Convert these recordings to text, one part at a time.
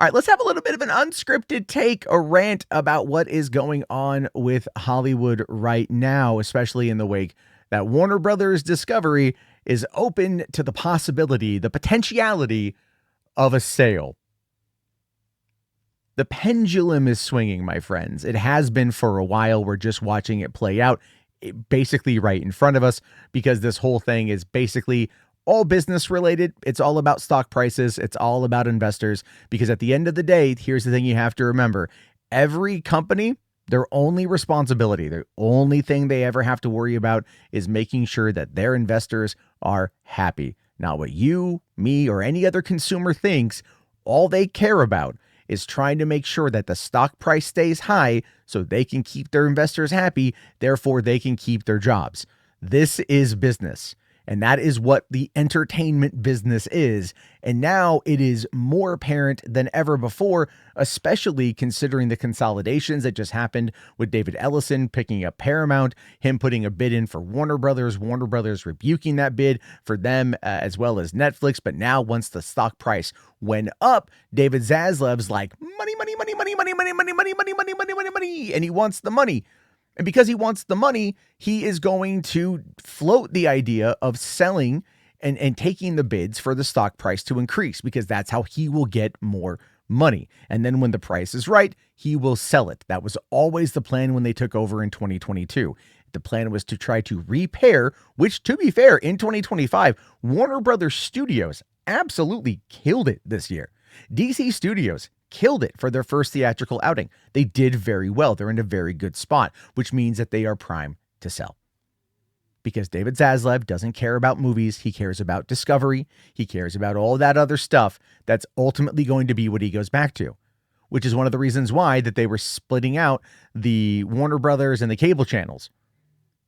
All right, let's have a little bit of an unscripted take, a rant about what is going on with Hollywood right now, especially in the wake that Warner Brothers Discovery is open to the possibility, the potentiality of a sale. The pendulum is swinging, my friends. It has been for a while. We're just watching it play out basically right in front of us because this whole thing is basically all business related. It's all about stock prices. It's all about investors because at the end of the day, here's the thing you have to remember. Every company, their only responsibility, the only thing they ever have to worry about is making sure that their investors are happy. Not what you, me, or any other consumer thinks. All they care about is trying to make sure that the stock price stays high so they can keep their investors happy, therefore they can keep their jobs. This is business, and that is what the entertainment business is. And now it is more apparent than ever before, especially considering the consolidations that just happened with David Ellison picking up Paramount, him putting a bid in for Warner Brothers rebuking that bid for them as well as Netflix. But now once the stock price went up, David Zaslav's like, money, money, money, money, money, money, money, money, money, money, money, money, money, and he wants the money. And because he wants the money, he is going to float the idea of selling and taking the bids for the stock price to increase because that's how he will get more money. And then when the price is right, he will sell it. That was always the plan when they took over in 2022. The plan was to try to repair, which to be fair, in 2025, Warner Brothers Studios absolutely killed it this year. DC Studios killed it for their first theatrical outing. They did very well. They're in a very good spot, which means that they are prime to sell. Because David Zaslav doesn't care about movies. He cares about discovery. He cares about all that other stuff that's ultimately going to be what he goes back to, which is one of the reasons why that they were splitting out the Warner Brothers and the cable channels.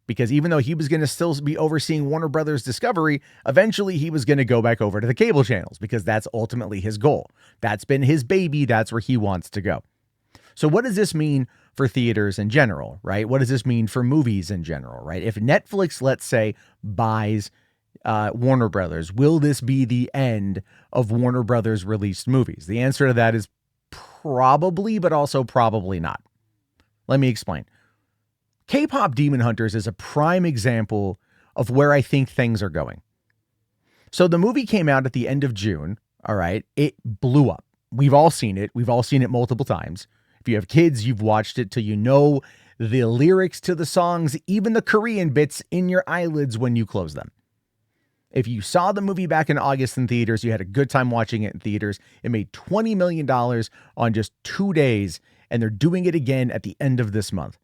Because even though he was going to still be overseeing Warner Brothers Discovery, eventually he was going to go back over to the cable channels because that's ultimately his goal. That's been his baby. That's where he wants to go. So what does this mean for theaters in general, right? What does this mean for movies in general, right? If Netflix, let's say, buys Warner Brothers, will this be the end of Warner Brothers released movies? The answer to that is probably, but also probably not. Let me explain. K-pop Demon Hunters is a prime example of where I think things are going. So the movie came out at the end of June. All right. It blew up. We've all seen it. We've all seen it multiple times. If you have kids, you've watched it till you know the lyrics to the songs, even the Korean bits in your eyelids when you close them. If you saw the movie back in August in theaters, you had a good time watching it in theaters. It made $20 million on just 2 days, and they're doing it again at the end of this month.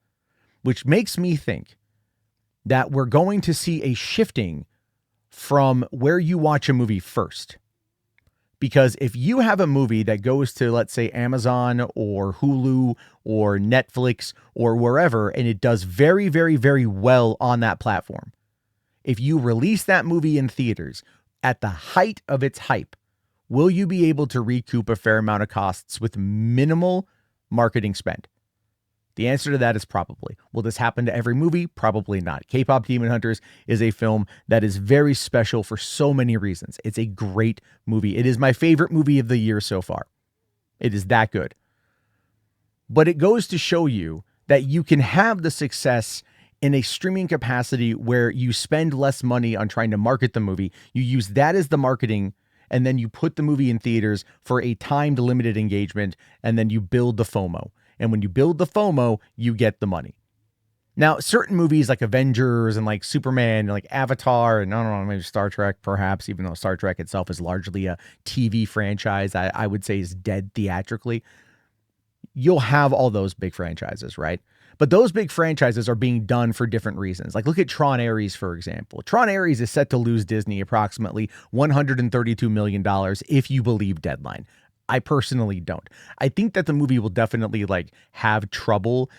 Which makes me think that we're going to see a shifting from where you watch a movie first. Because if you have a movie that goes to, let's say, Amazon or Hulu or Netflix or wherever, and it does very, very, very well on that platform, if you release that movie in theaters at the height of its hype, will you be able to recoup a fair amount of costs with minimal marketing spend? The answer to that is probably. Will this happen to every movie? Probably not. K-pop Demon Hunters is a film that is very special for so many reasons. It's a great movie. It is my favorite movie of the year so far. It is that good. But it goes to show you that you can have the success in a streaming capacity where you spend less money on trying to market the movie. You use that as the marketing, and then you put the movie in theaters for a timed limited engagement, and then you build the FOMO. And when you build the FOMO, you get the money. Now, certain movies like Avengers and like Superman and like Avatar and I don't know, maybe Star Trek, perhaps, even though Star Trek itself is largely a TV franchise, I would say is dead theatrically. You'll have all those big franchises, right? But those big franchises are being done for different reasons. Like look at Tron Ares, for example. Tron Ares is set to lose Disney approximately $132 million if you believe Deadline. I personally don't. I think that the movie will definitely like have trouble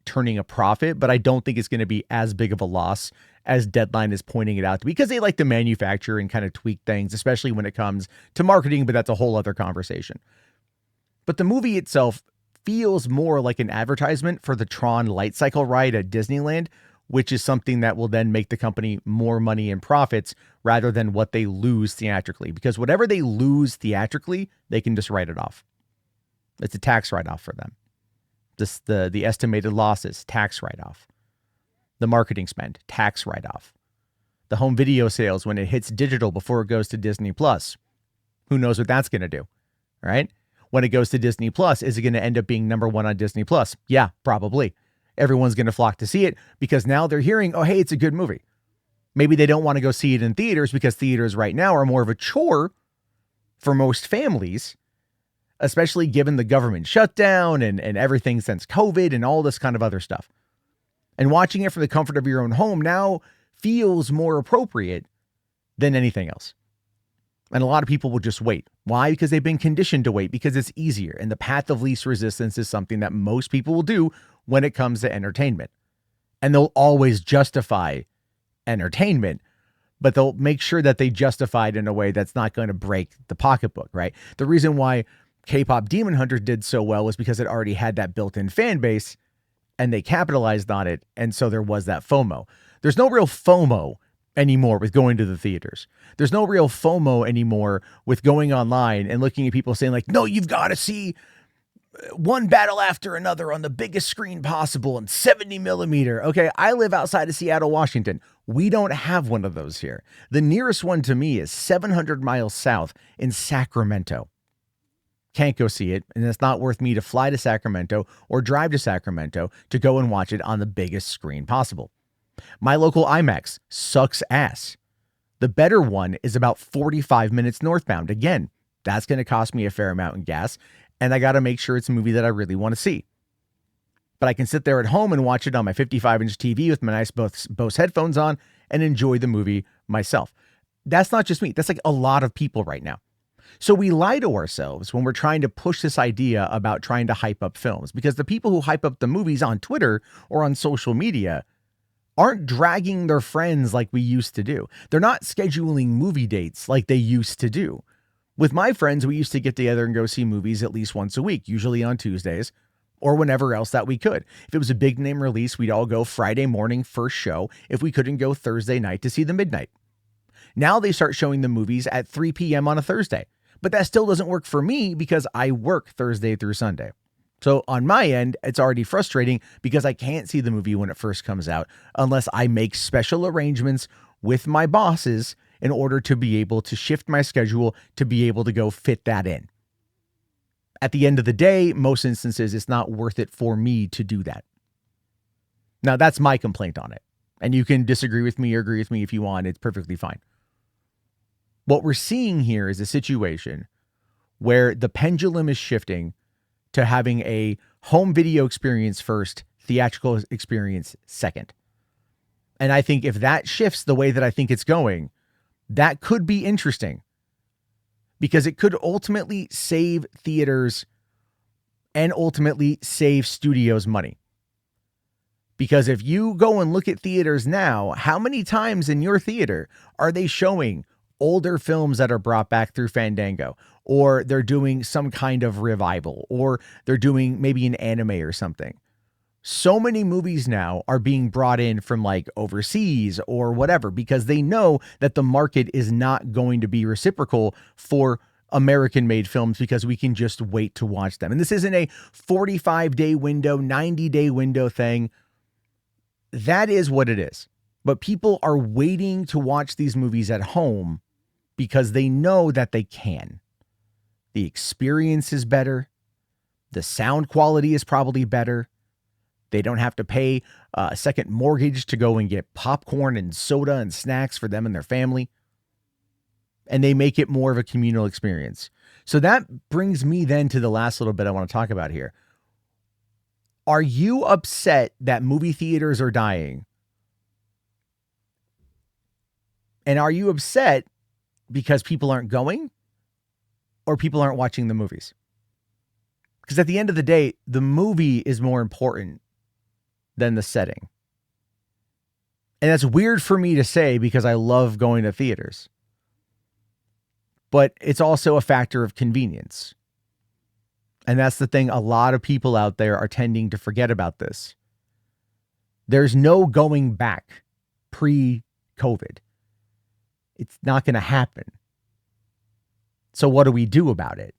turning a profit, but I don't think it's going to be as big of a loss as Deadline is pointing it out to be because they like to manufacture and kind of tweak things, especially when it comes to marketing, but that's a whole other conversation. But the movie itself feels more like an advertisement for the Tron Light Cycle ride at Disneyland, which is something that will then make the company more money and profits rather than what they lose theatrically. Because whatever they lose theatrically, they can just write it off. It's a tax write-off for them. The estimated losses, tax write-off. The marketing spend, tax write-off. The home video sales when it hits digital before it goes to Disney Plus. Who knows what that's going to do, right? When it goes to Disney Plus, is it going to end up being number one on Disney Plus? Yeah, probably. Everyone's going to flock to see it because now they're hearing, oh, hey, it's a good movie. Maybe they don't want to go see it in theaters because theaters right now are more of a chore for most families, especially given the government shutdown and everything since COVID and all this kind of other stuff. And watching it from the comfort of your own home now feels more appropriate than anything else. And a lot of people will just wait. Why? Because they've been conditioned to wait because it's easier. And the path of least resistance is something that most people will do when it comes to entertainment. And they'll always justify entertainment, but they'll make sure that they justify it in a way that's not going to break the pocketbook, right? The reason why K-pop Demon Hunter did so well was because it already had that built-in fan base and they capitalized on it. And so there was that FOMO. There's no real FOMO anymore with going to the theaters. There's no real FOMO anymore with going online and looking at people saying like, no, you've got to see one battle after another on the biggest screen possible and 70 millimeter. Okay, I live outside of Seattle, Washington. We don't have one of those here. The nearest one to me is 700 miles south in Sacramento. Can't go see it, and it's not worth me to fly to Sacramento or drive to Sacramento to go and watch it on the biggest screen possible. My local IMAX sucks ass. The better one is about 45 minutes northbound. Again, that's going to cost me a fair amount in gas, and I got to make sure it's a movie that I really want to see. But I can sit there at home and watch it on my 55-inch TV with my nice Bose headphones on and enjoy the movie myself. That's not just me. That's like a lot of people right now. So we lie to ourselves when we're trying to push this idea about trying to hype up films, because the people who hype up the movies on Twitter or on social media aren't dragging their friends like we used to do. They're not scheduling movie dates like they used to do. With my friends, we used to get together and go see movies at least once a week, usually on Tuesdays or whenever else that we could. If it was a big name release, we'd all go Friday morning first show if we couldn't go Thursday night to see the midnight. Now they start showing the movies at 3 p.m. on a Thursday. But that still doesn't work for me because I work Thursday through Sunday. So on my end, it's already frustrating because I can't see the movie when it first comes out unless I make special arrangements with my bosses in order to be able to shift my schedule to be able to go fit that in. At the end of the day, most instances, it's not worth it for me to do that. Now, that's my complaint on it. And you can disagree with me or agree with me if you want. It's perfectly fine. What we're seeing here is a situation where the pendulum is shifting to having a home video experience first, theatrical experience second. And I think if that shifts the way that I think it's going, that could be interesting because it could ultimately save theaters and ultimately save studios money. Because if you go and look at theaters now, how many times in your theater are they showing older films that are brought back through Fandango, or they're doing some kind of revival, or they're doing maybe an anime or something? So many movies now are being brought in from like overseas or whatever, because they know that the market is not going to be reciprocal for American made films because we can just wait to watch them. And this isn't a 45-day window, 90-day window thing. That is what it is. But people are waiting to watch these movies at home because they know that they can. The experience is better. The sound quality is probably better. They don't have to pay a second mortgage to go and get popcorn and soda and snacks for them and their family. And they make it more of a communal experience. So that brings me then to the last little bit I want to talk about here. Are you upset that movie theaters are dying? And are you upset because people aren't going or people aren't watching the movies? Because at the end of the day, the movie is more important than the setting. And that's weird for me to say because I love going to theaters. But it's also a factor of convenience. And that's the thing a lot of people out there are tending to forget about this. There's no going back pre-COVID. It's not going to happen. So what do we do about it?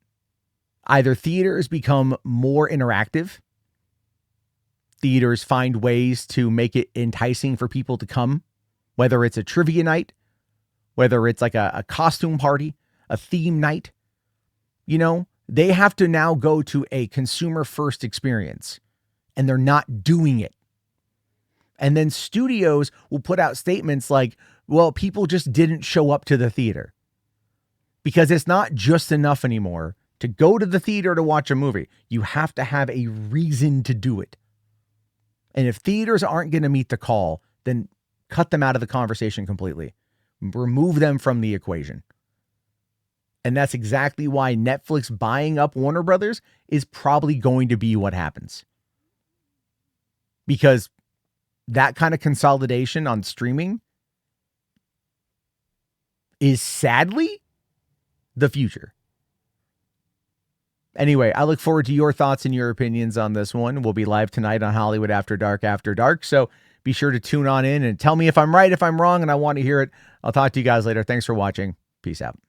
Either theaters become more interactive, theaters find ways to make it enticing for people to come, whether it's a trivia night, whether it's like a costume party, a theme night. You know, they have to now go to a consumer first experience, and they're not doing it. And then studios will put out statements like, well, people just didn't show up to the theater. Because it's not just enough anymore to go to the theater to watch a movie. You have to have a reason to do it. And if theaters aren't going to meet the call, then cut them out of the conversation completely. Remove them from the equation. And that's exactly why Netflix buying up Warner Brothers is probably going to be what happens. Because that kind of consolidation on streaming is sadly the future. Anyway, I look forward to your thoughts and your opinions on this one. We'll be live tonight on Hollywood After Dark. So be sure to tune on in and tell me if I'm right, if I'm wrong, and I want to hear it. I'll talk to you guys later. Thanks for watching. Peace out.